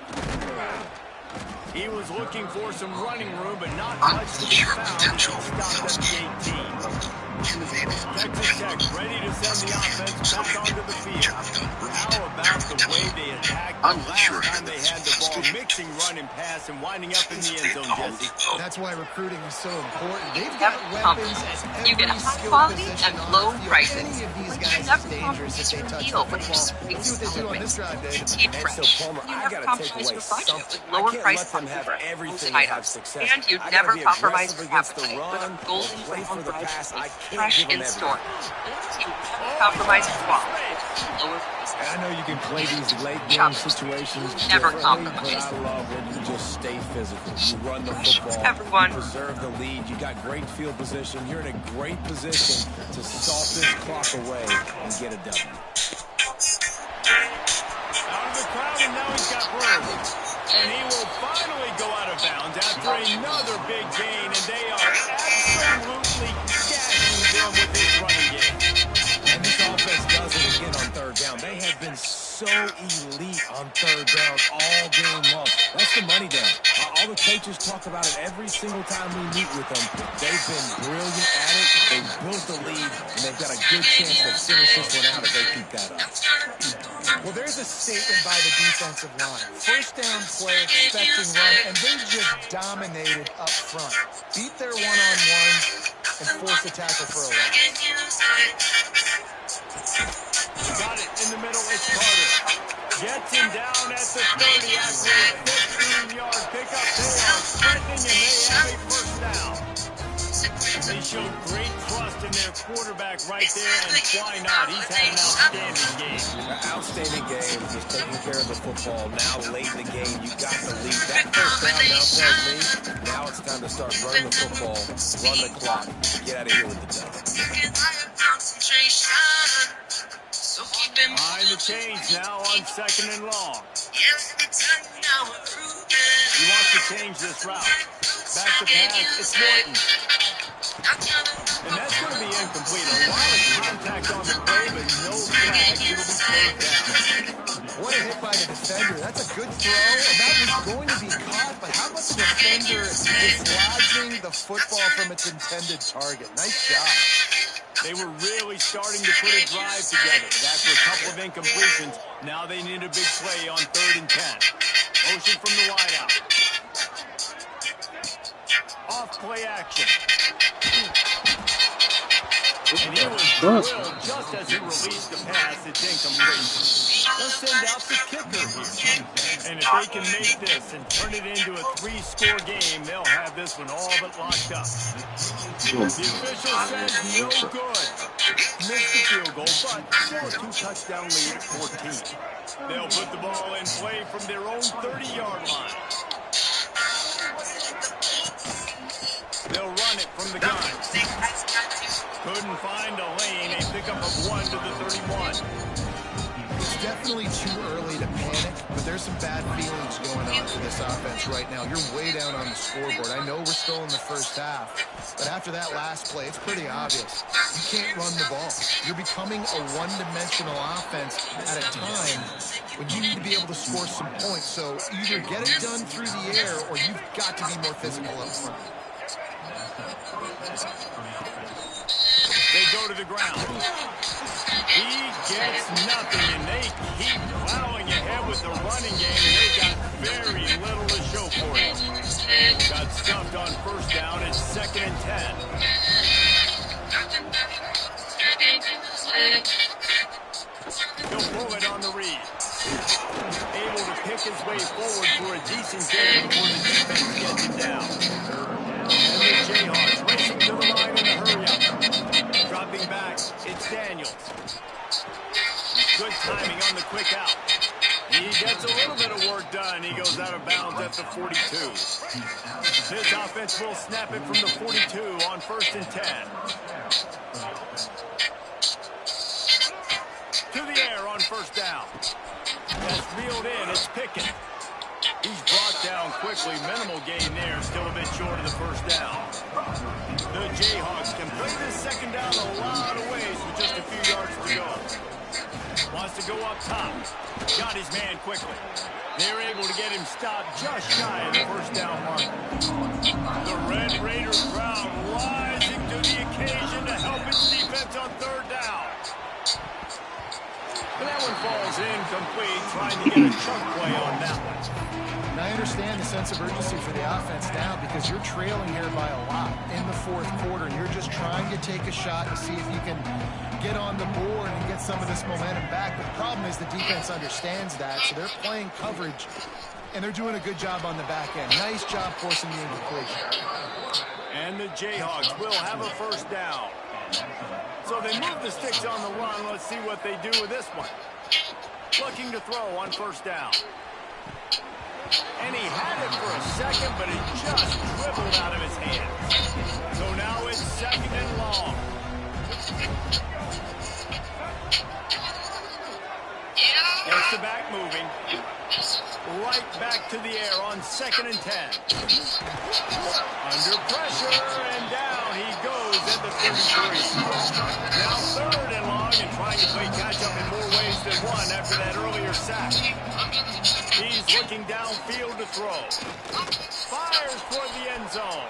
S1: He was looking for some running room, but not much to be found. Stopped at the 18. Texas Tech ready to send the offense back onto the field. How about the way they attacked the last time they had the ball? Mix mixing run and pass and winding up in the end zone, Jesse.
S3: That's why recruiting is so important. They've got weapons at
S7: You get
S3: every
S7: high
S3: skill
S7: quality
S3: position
S7: and
S3: on
S7: low
S3: the field.
S7: prices.
S3: Any of these
S7: But
S3: guys
S7: you
S3: is
S7: never
S3: dangerous if they touch
S7: deal
S3: the
S7: when
S3: football.
S7: you
S3: Let's see what they do on this drive, Dave.
S7: Eat
S2: And
S7: fresh.
S2: so, Palmer,
S7: You
S2: I
S7: never
S2: got to take
S7: compromise
S2: away
S7: your budget
S2: something.
S7: with
S2: I
S7: lower
S2: can't
S7: priced
S2: let them have
S7: hardware,
S2: everything
S7: exclusive
S2: and have
S7: items.
S2: success.
S7: And you
S2: I gotta
S7: never
S2: be
S7: compromise
S2: aggressive
S7: your
S2: against the
S7: appetite with a
S2: run,
S7: golden
S2: play for
S7: brown
S2: the
S7: bread
S2: pass. I
S7: that's
S2: can't
S7: fresh
S2: give them
S7: in
S2: everything.
S7: store. And you never compromise quality. Lower prices.
S2: And I know you can play these late game
S7: Shoppers
S2: situations
S7: never
S2: differently, but
S7: compromise.
S2: I love when you just stay physical. You run the football,
S7: Everyone.
S2: you preserve the lead, you got great field position. You're in a great position to salt this clock away and get a W.
S1: Out of the crowd, and now he's got room. And he will finally go out of bounds after another big gain, and they are absolutely gashing them with his running game.
S2: And this offense does it again on third down. They have been so elite on third down all game long. That's the money down. All the coaches talk about it every single time we meet with them. They've been brilliant at it. They've built the lead, and they've got a good chance to finish this one out if they keep that up.
S3: Well, there's a statement by the defensive line. First down play, expecting run, and they just dominated up front. Beat their one-on-ones and forced a tackle for a loss.
S1: Got it in the middle. It's Carter. Gets him down at the 30 after a 15-yard pickup. They are threatening, and they have a first down. They showed great trust in their quarterback right there, and why not? He's had an outstanding game.
S2: Outstanding game, just taking care of the football. Now late in the game, you got the lead. That first down now tells me now it's time to start running the football, run the clock, get out of here with the dub.
S1: Behind the chains now on second and long. He wants to change this route. Back to pass, it's Morton. And that's going to be incomplete. A lot of contact on the play, but no flags. It'll be third down.
S3: What a hit by the defender. That's a good throw, and that was going to be caught, but how about the defender dislodging the football from its intended target? Nice job.
S1: They were really starting to put a drive together. But after a couple of incompletions, now they need a big play on 3rd and 10. Motion from the wideout. Off play action. And he was drilled just as he released the pass. It's incomplete. They'll send out the kicker here. And if they can make this and turn it into a 3-score game, they'll have this one all but locked up. The official says no good. Missed the field goal, but still a 2-touchdown lead at 14. They'll put the ball in play from their own 30-yard line. They'll run it from the gun. Couldn't find a lane. A pickup of 1 to the 31.
S3: It's definitely too early to panic, but there's some bad feelings going on for this offense right now. You're way down on the scoreboard. I know we're still in the first half, but after that last play, it's pretty obvious. You can't run the ball. You're becoming a one-dimensional offense at a time when you need to be able to score some points. So either get it done through the air or you've got to be more physical up front.
S1: They go to the ground. He gets nothing, and they keep plowing ahead with the running game, and they got very little to show for it. Got stuffed on first down. It's 2nd and 10. He'll pull it on the read. Able to pick his way forward for a decent gain before the defense gets him down. And the Jayhawks racing to the line in a hurry-up. Dropping back, it's Daniels. Good timing on the quick out. He gets a little bit of work done. He goes out of bounds at the 42. This offense will snap it from the 42 on 1st and 10. To the air on 1st down. That's reeled in. It's Pickett. He's brought down quickly. Minimal gain there. Still a bit short of the first down. The Jayhawks can play this 2nd down a lot of ways with just a few yards to go. Wants to go up top. Got his man quickly. They're able to get him stopped just shy of the first down mark. The Red Raider crowd rising to the occasion to help its defense on 3rd down. And that one falls incomplete, trying to get a chunk play on that one.
S3: And I understand the sense of urgency for the offense now because you're trailing here by a lot in the fourth quarter, and you're just trying to take a shot to see if you can get on the board and get some of this momentum back. But the problem is the defense understands that, so they're playing coverage, and they're doing a good job on the back end. Nice job forcing the incompletion.
S1: And the Jayhawks will have a first down. So they move the sticks on the run. Let's see what they do with this one. Looking to throw on first down. And he had it for a second, but it just dribbled out of his hands. So now it's second and long. Gets the back moving. Right back to the air on 2nd and 10. Under pressure, and down he goes at the 33. Now 3rd and long, and trying to play catch-up in more ways than one after that earlier sack. He's looking downfield to throw. Fires toward the end zone.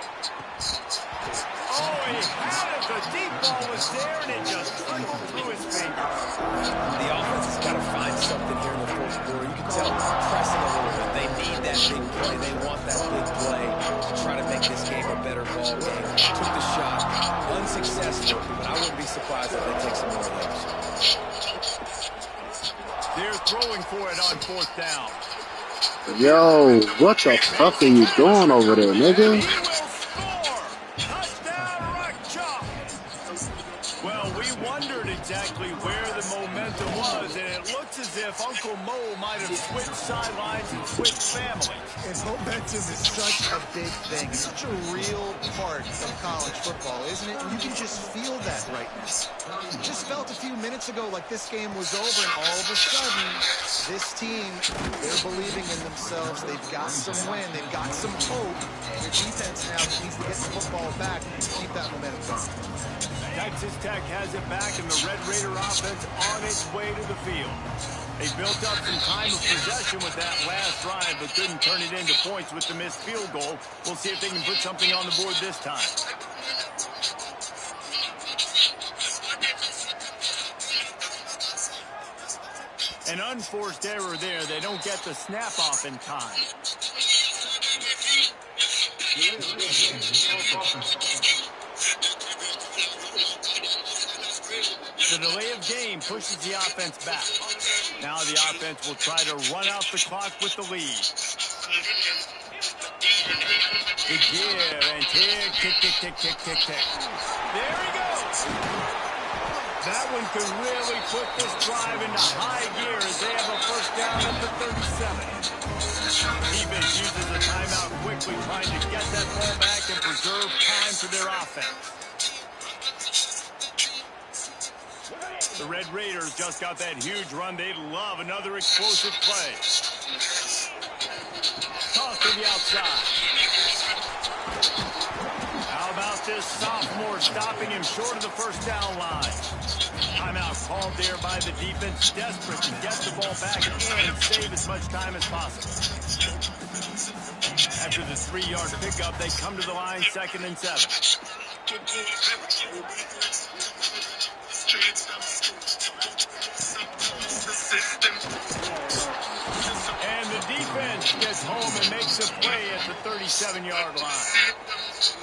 S1: Oh, he had it. The deep ball was there, and it just trickled through his fingers.
S2: The offense has got to find something here in the fourth quarter. You can tell pressing a little bit. They need that big play. They want that big play to try to make this game a better ball game. Took the shot. Unsuccessful, but I wouldn't be surprised if they take some more of those.
S1: They're throwing for it on 4th down.
S4: Yo, what the fuck are you doing over there, nigga?
S1: Well, we wondered exactly where the momentum was, and it looks as if Uncle Mo might have switched sidelines and switched families.
S3: And momentum is such a big thing. It's such a real part of college football, isn't it? And you can just feel that right now. It just felt a few minutes ago like this game was over, and all of a sudden, this team, they're believing in themselves. They've got some win. They've got some hope. Their defense now needs to get the football back and keep that momentum going.
S1: Texas Tech has it back, and the Red Raider offense on its way to the field. They built up some time of possession with that last drive, but couldn't turn it into points with the missed field goal. We'll see if they can put something on the board this time. An unforced error there. They don't get the snap off in time. The delay of game pushes the offense back. Now the offense will try to run out the clock with the lead. The give and tick, tick, tick, tick, tick, tick, tick. There he goes. That one could really put this drive into high gear as they have a first down at the 37. Defense uses the timeout quickly, trying to get that ball back and preserve time for their offense. The Red Raiders just got that huge run. They love another explosive play. Toss to the outside. How about this sophomore stopping him short of the first down line? Timeout called there by the defense, desperate to get the ball back and save as much time as possible. After the 3-yard pickup, they come to the line, 2nd and 7. And the defense gets home and makes a play at the 37-yard line.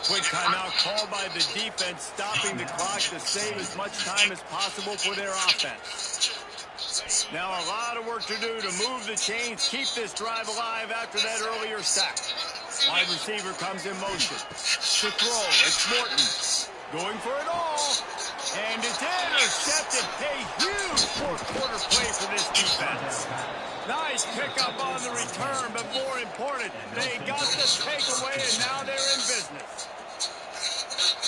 S1: Quick timeout called by the defense, stopping the clock to save as much time as possible for their offense. Now a lot of work to do to move the chains, keep this drive alive after that earlier sack. Wide receiver comes in motion. To throw, it's Morton. Going for it all. And it's intercepted. A huge fourth-quarter play for this defense. Nice pickup on the return, but more important, they got the takeaway, and now they're in business.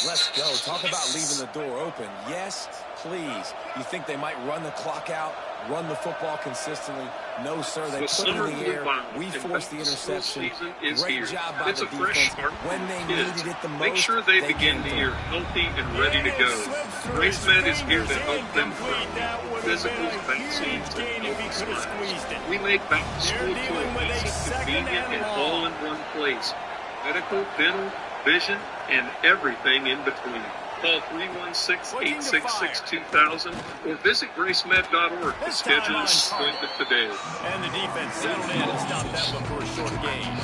S2: Let's go. Talk about leaving the door open. Yes, please. You think they might run the clock out, run the football consistently? No, sir. They put it in the air. We forced the interception. Great job by the defense. When they needed it the most,
S8: make sure they begin the year healthy and ready to go. RaceMed is here to help them from physical vaccines and health. We make back to school tools easy, convenient, and all in one place. Medical, dental, vision, and everything in between. Call 316-866-2000 or visit gracemed.org to schedule an appointment today.
S1: And the defense settled in and stopped that one for a short gain.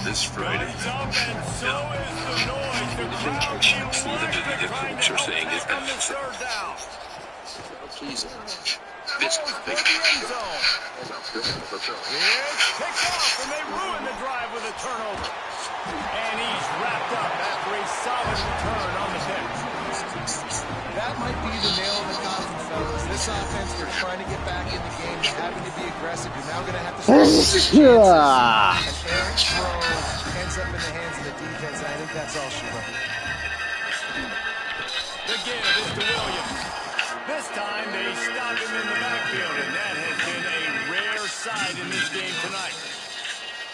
S9: This Friday.
S1: And so is the noise. The crowd electric trying to help back on this third down.
S9: Jesus.
S1: This the end zone. It's picked off, and they ruin the drive with a turnover. And he's wrapped up after a solid return on the pitch.
S3: That might be the nail in the coffin, fellas. This offense, they're trying to get back in the game. They're having to be aggressive. You're now going to have to start taking chances. An errant throw ends up in the hands of the defense, and I think that's all she wrote.
S1: The give is to Williams. This time they stop him in the backfield, and that has been a rare sight in this game tonight.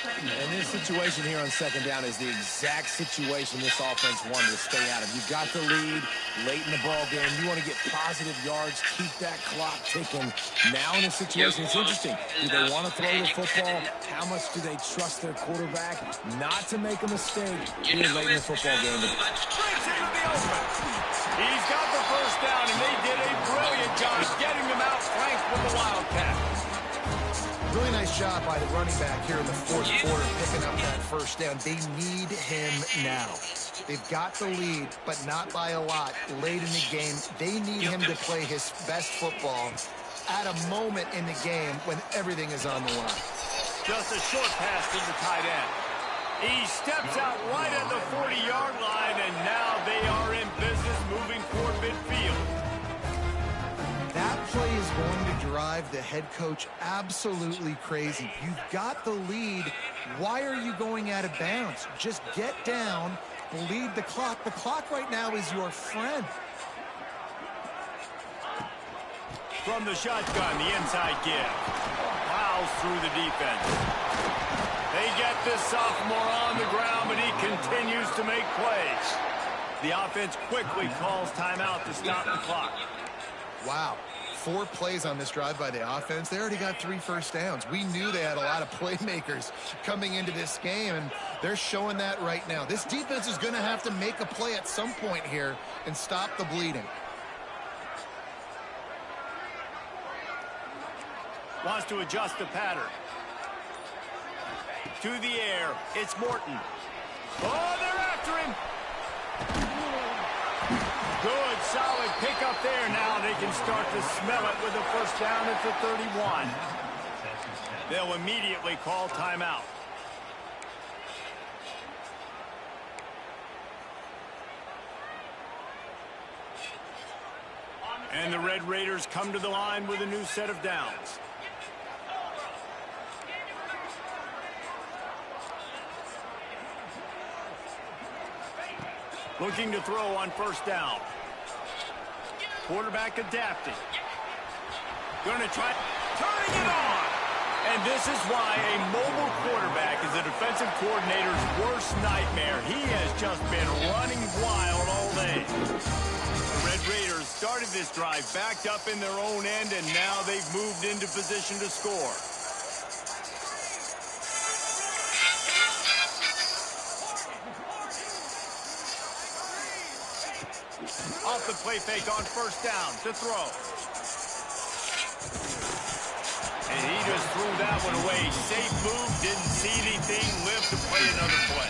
S2: And this situation here on second down is the exact situation this offense wanted to stay out of. You got the lead late in the ball game. You want to get positive yards, keep that clock ticking. Now in a situation, it's interesting. Do they want to throw the football? How much do they trust their quarterback not to make a mistake here late in the football game?
S1: Breaks into the open. He's got the first down, and they did a brilliant job getting him out flanked with the Wildcat.
S3: Really nice job by the running back here in the fourth quarter, picking up that first down. They need him now. They've got the lead, but not by a lot. Late in the game, they need him to play his best football at a moment in the game when everything is on the line.
S1: Just a short pass to the tight end. He steps out right at the 40-yard line, and now they are in business moving toward midfield.
S3: That play is going to drive the head coach absolutely crazy. You've got the lead. Why are you going out of bounds? Just get down, bleed the clock. The clock right now is your friend.
S1: From the shotgun, the inside give. Plows through the defense. They get this sophomore on the ground, but he continues to make plays. The offense quickly calls timeout to stop the clock.
S3: Wow. 4 plays on this drive by the offense. They already got 3 first downs. We knew they had a lot of playmakers coming into this game, and they're showing that right now. This defense is going to have to make a play at some point here and stop the bleeding.
S1: Wants to adjust the pattern. To the air, it's Morton. Oh, they're after him. Good, solid pickup there. Now they can start to smell it with the first down at the 31. They'll immediately call timeout. And the Red Raiders come to the line with a new set of downs. Looking to throw on first down. Quarterback adapting. Going to try turning it on. And this is why a mobile quarterback is a defensive coordinator's worst nightmare. He has just been running wild all day. The Red Raiders started this drive backed up in their own end, and now they've moved into position to score. Off the play fake on first down to throw. And he just threw that one away. Safe move, didn't see anything, lived to play another play.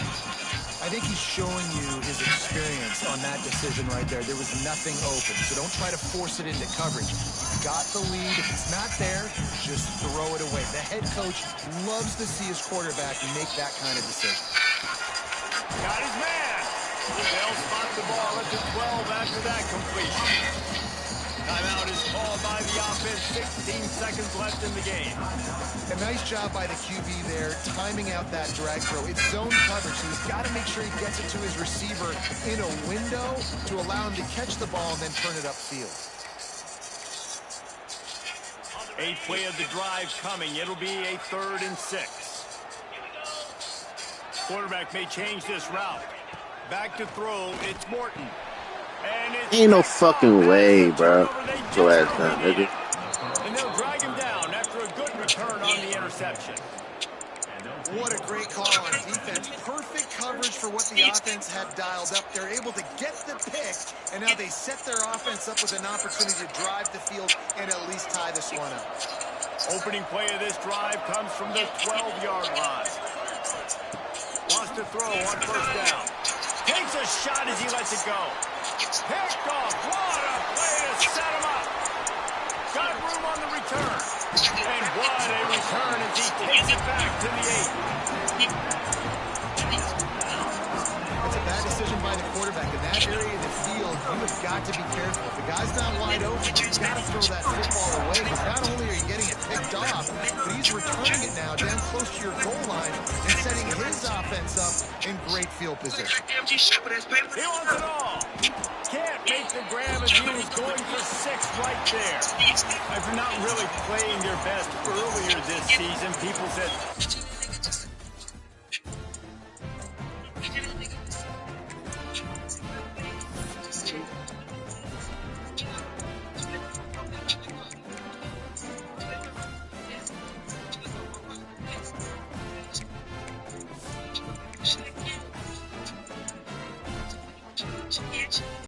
S3: I think he's showing you his experience on that decision right there. There was nothing open, so don't try to force it into coverage. You've got the lead. If it's not there, just throw it away. The head coach loves to see his quarterback make that kind of decision.
S1: Got his man. They'll spot the ball at the 12 after that completion. Timeout is called by the offense. 16 seconds left in the game.
S3: A nice job by the QB there, timing out that drag throw. It's zone coverage, so he's got to make sure he gets it to his receiver in a window to allow him to catch the ball and then turn it upfield.
S1: 8th play of the drive coming. It'll be a 3rd and 6. Quarterback may change this route. Back to throw, it's Morton. And it's
S4: Ain't no fucking way, bro. Go ahead, nigga.
S1: And they'll drag him down after a good return on the interception.
S3: What a great call on defense. Perfect coverage for for what the offense had dialed up. They're able to get the pick, and now they set their offense up with an opportunity to drive the field and at least tie this one up.
S1: Opening play of this drive comes from the 12-yard line. Wants to throw on first down. Takes a shot as he lets it go. Picked off. What a play to set him up. Got room on the return. And what a return as he takes it back to the 8.
S3: It's a bad decision by the quarterback. In that area of the field, you have got to be careful. If the guy's not wide open, you've got to throw that football away. Because not only are you getting it picked off, but he's returning it now down close to your goal line and setting his offense up in great field position.
S1: He wants it all. Can't make the grab as he was going for 6 right there. After not really playing their best earlier this season, people said,